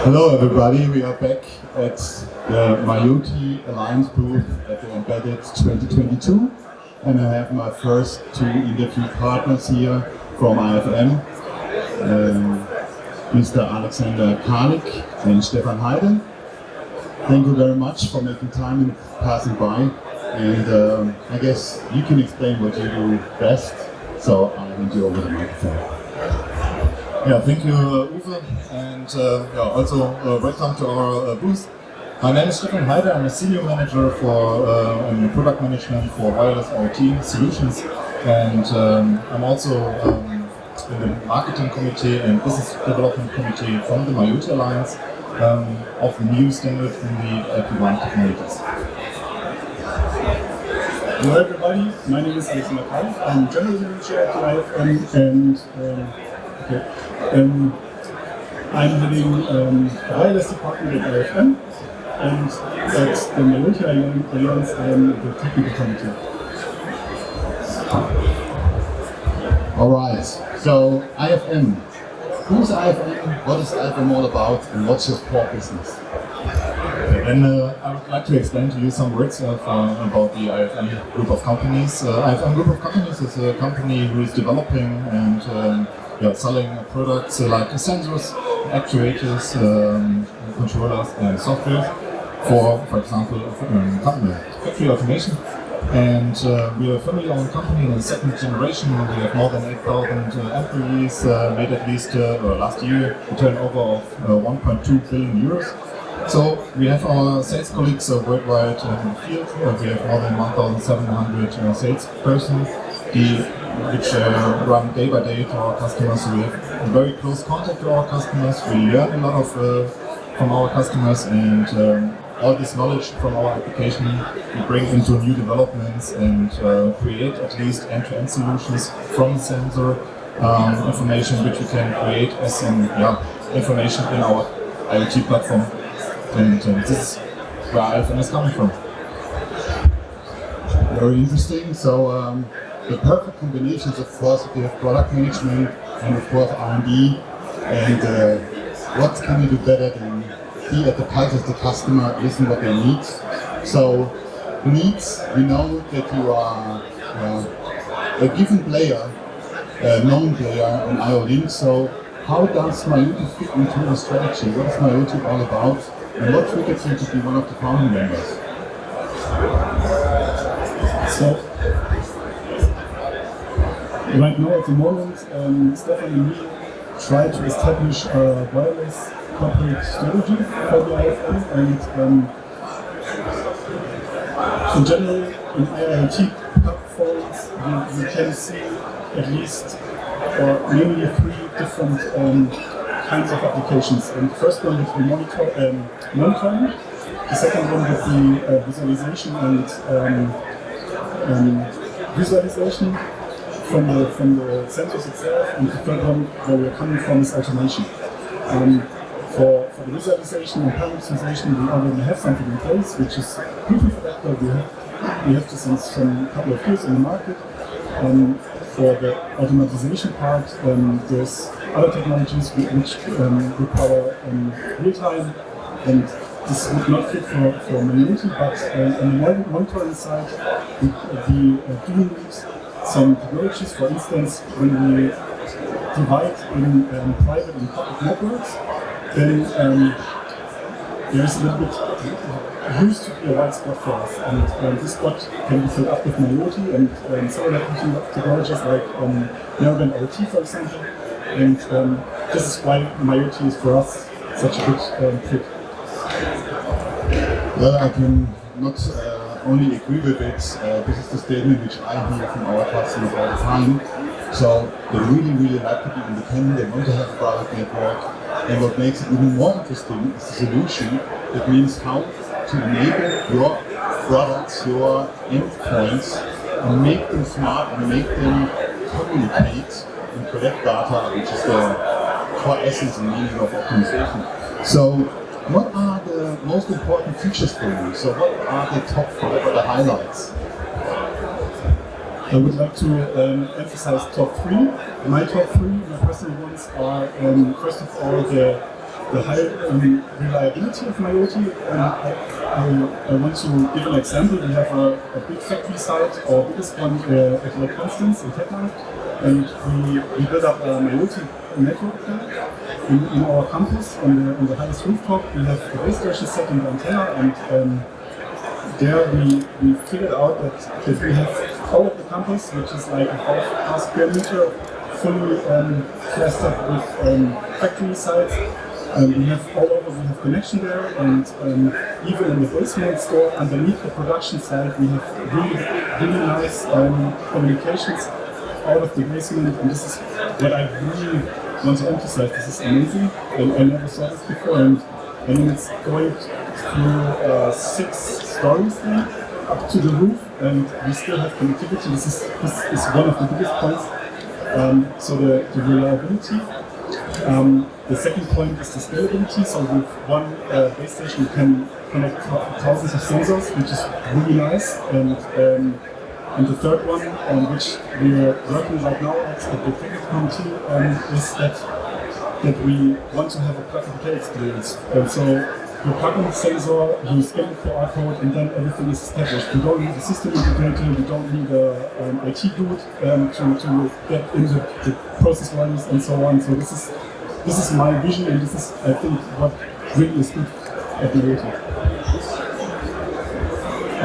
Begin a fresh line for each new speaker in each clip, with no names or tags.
Hello everybody, we are back at the mioty Alliance booth at the Embedded 2022, and I have my first two interview partners here from IFM, Mr. Alexander Kahlig and Stephan Heide. Thank you very much for making time and passing by, and I guess you can explain what you do best, so I'll hand you over the microphone.
Yeah, thank you, Uwe, and also welcome to our booth. My name is Stephan Heide. I'm a senior manager for product management for wireless IoT solutions, and I'm also in the marketing committee and business development committee from the mioty Alliance of the new standard in the LP1 technologies.
Hello everybody, my name is Alexander Kahlig. I'm general manager at IFM, and I'm heading the wireless department at IFM, and at the mioty Alliance I am the technical committee.
Alright, so IFM. Who's IFM? What is IFM all about? And what's your core business?
And I would like to explain to you some words about the IFM group of companies. IFM group of companies is a company who is developing and selling products like sensors, actuators, controllers and software for example, factory automation. And we are a family-owned company in the second generation. We have more than 8,000 employees, made at least last year a turnover of 1.2 billion euros. So we have our sales colleagues worldwide in the field. We have more than 1,700 salespersons which run day by day to our customers. We have a very close contact to our customers. We learn a lot from our customers, and all this knowledge from our application we bring into new developments and create at least end-to-end solutions from sensor information which we can create as information in our IoT platform. And this is where IFM is coming from.
Very interesting. So the perfect combinations, of course, we have product management and of course R&D, and what can you do better than be at the pulse of the customer, listen what they need. So needs, we know that you are a given player, a known player in IO-Link. So how does mioty fit into the strategy? What is mioty all about? And what triggers you to be one of the founding members?
So, right now at the moment, Stephan and me try to establish a wireless corporate strategy for the IFM, and in general in IoT platforms we can see at least or mainly three different kinds of applications. And the first one would be monitoring, the second one would be visualization and visualization from the sensors itself, and the third one where we're coming from is automation. For the visualization and parameterization we already have something in place, which is Bluetooth adapter. We have this since a couple of years in the market. For the automatization part, there's other technologies which require real time, and this would not fit for mioty, but on the monitoring side we do need some technologies. For instance, when we divide in private and public networks, then there is a little bit used to be a white spot for us, and this spot can be filled up with mioty and several technologies like narrowband IoT, for example, and this is why mioty is for us such a good fit.
Well, I can not only agree with it. This is the statement which I hear from our customers all the time. So they really like to be independent, they want to have a private network, and what makes it even more interesting is the solution. It means how to enable your products, your endpoints, and make them smart and make them communicate and collect data, which is the core essence and meaning of optimization. So what are the most important features for you? So what are the top 5 or the highlights?
I would like to emphasize top 3. My top 3, my personal ones, are first of all the the high reliability of mioty. I want to give an example. We have a big factory site, our biggest one at Lake Constance in Heide, and we built up a mioty network there in our campus on the highest rooftop. We have a base station set in the antenna, and there we figured out that we have all of the campus, which is like a half square meter, fully clustered with factory sites. We have all over, we have connection there, and even in the basement store underneath the production site, we have really nice communications out of the basement, and this is what I really want to emphasize. This is amazing, and I never saw this before, and I mean it's going through 6 stories then, up to the roof, and we still have connectivity. This is one of the biggest points. So the reliability. The second point is the scalability. So with one base station you can connect thousands of sensors, which is really nice. And the third one, on which we are working right now at the technical committee, is that we want to have a plug-and-play experience. And so you plug in the sensor, you scan the QR code, and then everything is established. You don't need a system integrator, you don't need an IT dude to get into the process runs and so on. So this is my vision, and this is, I think, what really is good at mioty.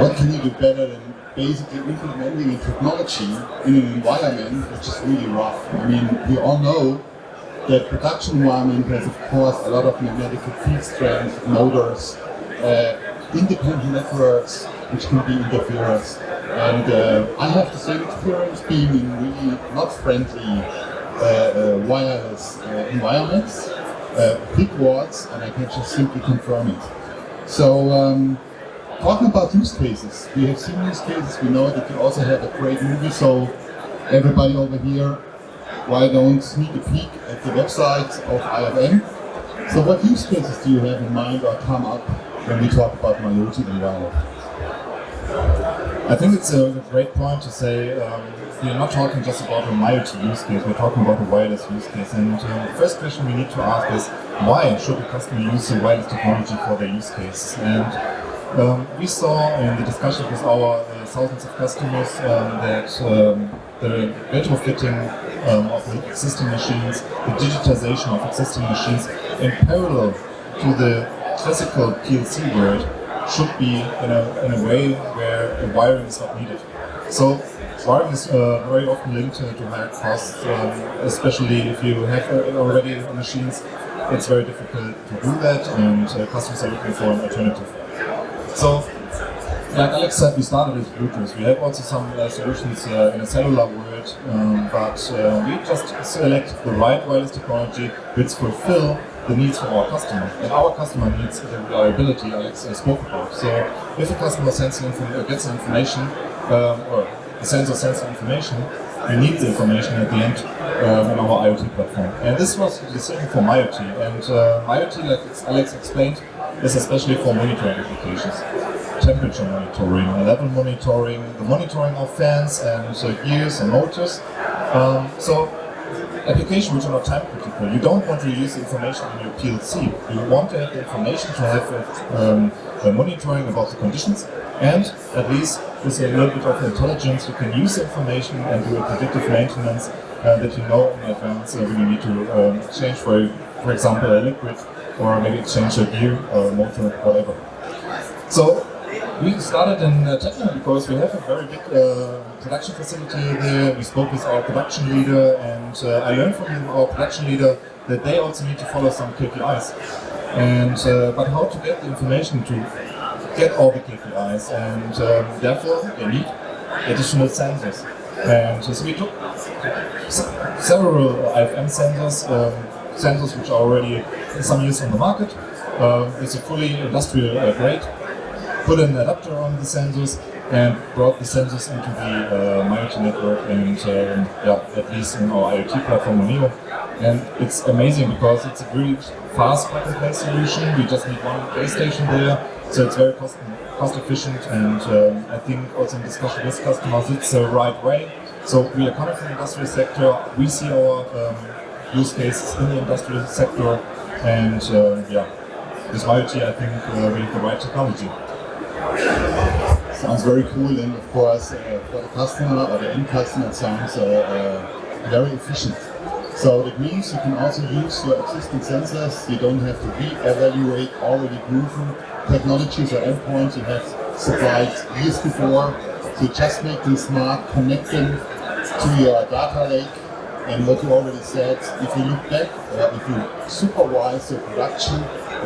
What can you do better than basically implementing a technology in an environment which is really rough? I mean, we all know that production environment has, of course, a lot of magnetic field strength, motors, independent networks, which can be interference. And I have the same experience being in really not friendly wireless environments, big wards, and I can just simply confirm it. So, talking about use cases, we have seen use cases, we know that you also have a great movie, so everybody over here, why don't sneak a peek at the website of IFM. So what use cases do you have in mind or come up when we talk about mioty and wireless?
I think it's a great point to say we're not talking just about a mioty use case, we're talking about a wireless use case. And the first question we need to ask is, why should a customer use the wireless technology for their use case? And we saw in the discussion with our thousands of customers that the retrofitting of the existing machines, the digitization of existing machines in parallel to the classical PLC world should be in a way where wiring is not needed. So wiring is very often linked to higher costs, especially if you have already machines. It's very difficult to do that, and customers are looking for an alternative. So, like Alex said, we started with Bluetooth. We have also some solutions in a cellular world, but we just select the right wireless technology which fulfill the needs of our customer. And our customer needs the reliability Alex spoke about. So, if a customer gets the information, or the sensor sends the information, we need the information at the end in our IoT platform. And this was the same for mioty. And mioty, like Alex explained, is especially for monitoring applications. Temperature monitoring, level monitoring, the monitoring of fans and gears and motors. So applications which are not time critical. You don't want to use the information in your PLC. You want to have the information to have monitoring about the conditions, and at least with a little bit of intelligence you can use the information and do a predictive maintenance that you know in advance when you need to change for example a liquid, or maybe exchange a gear or motor, whatever. So we started in Stephan because we have a very big production facility there. We spoke with our production leader, and I learned from our production leader that they also need to follow some KPIs. And but how to get the information to get all the KPIs, and therefore they need additional sensors. And so we took several IFM sensors which are already some years on the market. It's a fully industrial grade. Put an adapter on the sensors and brought the sensors into the mioty network, and at least in our IoT platform Neo. And it's amazing because it's a really fast plug-and-play solution. We just need one base station there, so it's very cost efficient, and I think also in discussion with customers it's the right way. So we are coming from the industrial sector. We see our use cases in the industrial sector. And yeah, this mioty, I think we have the right technology.
Sounds very cool, and of course, for the customer or the end customer, it sounds very efficient. So that means you can also use your existing sensors. You don't have to re-evaluate already proven technologies or endpoints you have supplied years before. So you just make them smart, connect them to your data lake. And what you already said, if you look back or if you supervise your production,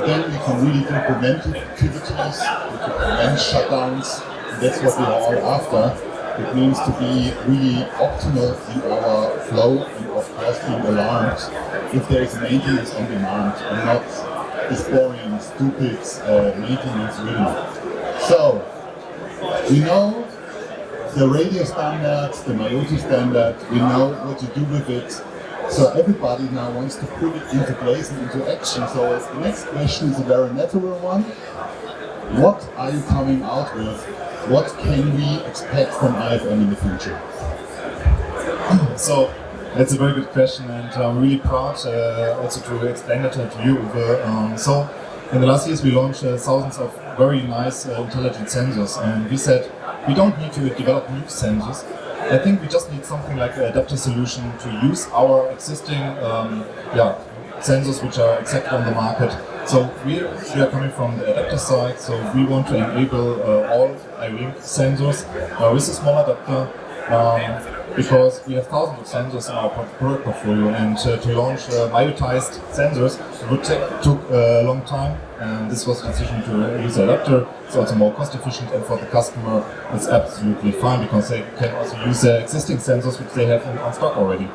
then you can really do preventive activities, you can prevent shutdowns. That's what we are all after. It means to be really optimal in our flow and of course being alarmed if there is maintenance on demand and not this boring, stupid maintenance really. So, we know the radio standards, the mioty standard, we know what to do with it. So everybody now wants to put it into place and into action. So the next question is a very natural one. What are you coming out with? What can we expect from IFM in the future?
So that's a very good question, and I'm really proud also to explain it to you. So in the last years we launched thousands of very nice intelligent sensors, and we said we don't need to develop new sensors. I think we just need something like an adapter solution to use our existing sensors which are accepted on the market. So we are coming from the adapter side, so we want to enable all iRing sensors with a small adapter because we have thousands of sensors in our product portfolio, and to launch miotized sensors took a long time, and this was the decision to use the adapter. It's also more cost efficient, and for the customer it's absolutely fine because they can also use their existing sensors which they have on stock already.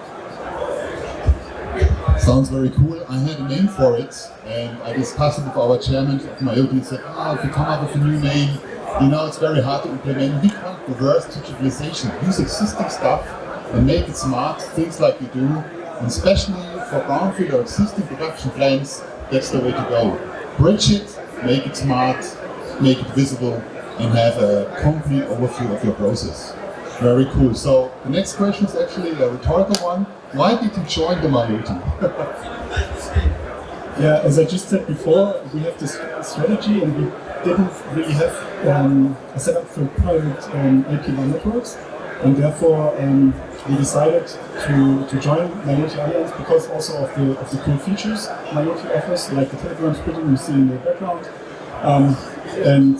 Sounds very cool. I had a name for it, and I discussed it with our chairman of mioty and said, if you come up with a new name, it's very hard to implement. We can't reverse digitalization. Use existing stuff and make it smart, things like we do. And especially for brownfield or existing production plants, that's the way to go. Bridge it, make it smart, make it visible, and have a complete overview of your process. Very cool. So the next question is actually a rhetorical one. Why did you join the mioty?
Yeah, as I just said before, we have this strategy and we didn't really have a setup for private AP1 networks, and therefore we decided to join mioty Alliance because also of the cool features mioty offers, like the telegram splitting you see in the background. And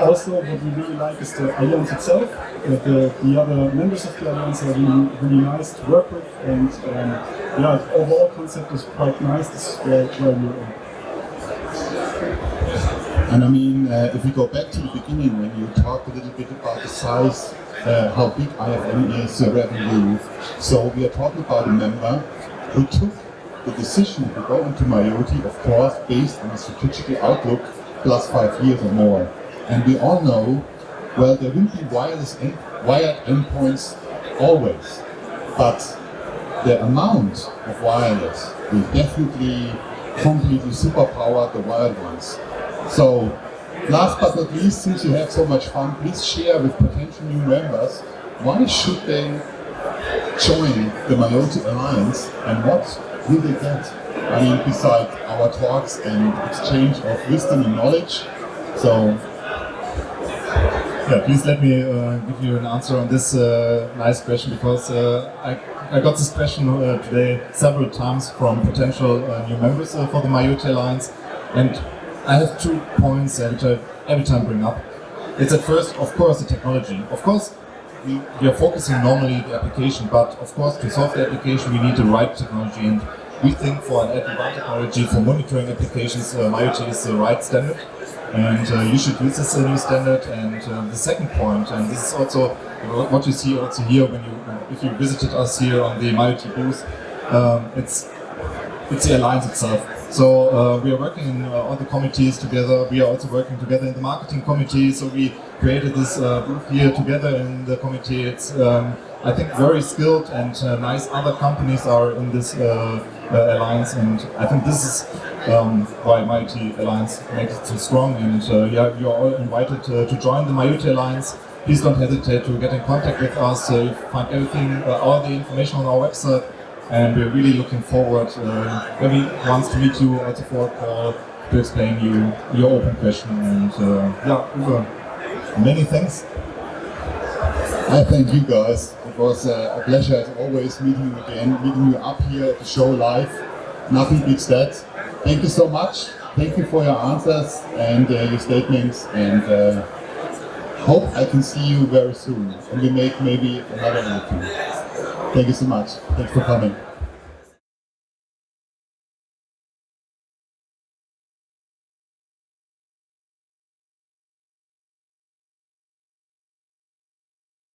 also what we really like is the Alliance itself. The other members of the Alliance are really nice to work with, and the overall concept is quite nice. This is where we're in.
And I mean, if we go back to the beginning when you talked a little bit about the size, how big IFM is, revenue, so we are talking about a member who took the decision to go into mioty, of course, based on a strategic outlook plus 5 years or more. And we all know, well, there will be wired endpoints always, but the amount of wireless will definitely completely superpower the wired ones. So, last but not least, since you have so much fun, please share with potential new members why should they join the mioty Alliance and what will they get? I mean, besides our talks and exchange of wisdom and knowledge. So,
yeah, please let me give you an answer on this nice question, because I got this question today several times from potential new members for the mioty Alliance, and I have 2 points which I every time bring up. It's at first, of course, the technology. Of course, we are focusing normally the application, but of course, to solve the application, we need the right technology, and we think for an LP1 technology for monitoring applications, mioty is the right standard. And you should use this new standard. And the second point, and this is also what you see also here when if you visited us here on the mioty booth, it's the Alliance itself. So we are working in all the committees together. We are also working together in the marketing committee. So we created this booth here together in the committee. It's I think very skilled and nice other companies are in this Alliance, and I think this is why mioty Alliance makes it so strong. And you are all invited to join the mioty Alliance. Please don't hesitate to get in contact with us. You find everything, all the information on our website. and we're really looking forward maybe once to meet you also for a call to explain you your open question. And yeah, Uwe, many thanks.
I thank you guys. It was a pleasure as always meeting you again, meeting you up here at the show live. Nothing beats that. Thank you so much. Thank you for your answers and your statements, and hope I can see you very soon and we make maybe another interview. Thank you so much. Thanks for coming.